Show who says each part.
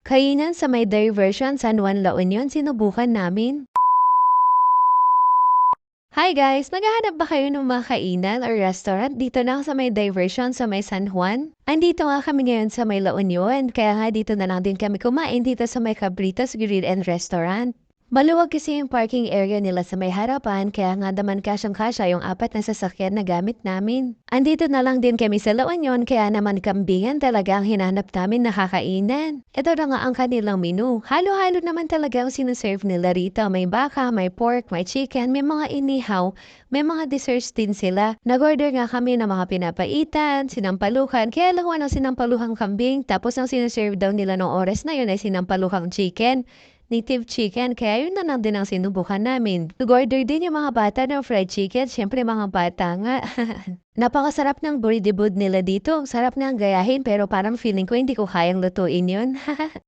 Speaker 1: Kainan sa may diversion San Juan, La Union, sinubukan namin. Hi guys! Naghahanap ba kayo ng mga kainan or restaurant dito na sa may diversion sa may San Juan? Andito nga kami ngayon sa may La Union, kaya nga dito na lang din kami kumain dito sa may Cabritas Grill and Restaurant. Maluwag kasi yung parking area nila sa may harapan, kaya nga naman kasyang-kasya yung 4 na sasakyan na gamit namin. Andito na lang din kami sa La Union, kaya naman kambingan talaga ang hinanap namin na kakainan. Ito na nga ang kanilang menu. Halo-halo naman talaga ang sinuserve nila rito. May baka, may pork, may chicken, may mga inihaw, may mga desserts din sila. Nag-order nga kami ng mga pinapaitan, sinampalukan, kaya lang ng sinampaluhang kambing, tapos ang sinuserve daw nila noong oras na yun ay sinampaluhang chicken. Native chicken, kaya yun na lang din ang sinubukan namin. Nag-order din yung mga bata ng fried chicken, syempre mga bata nga. Napakasarap ng boy debut nila dito. Sarap na ang gayahin pero parang feeling ko hindi ko kayang lutuin yun.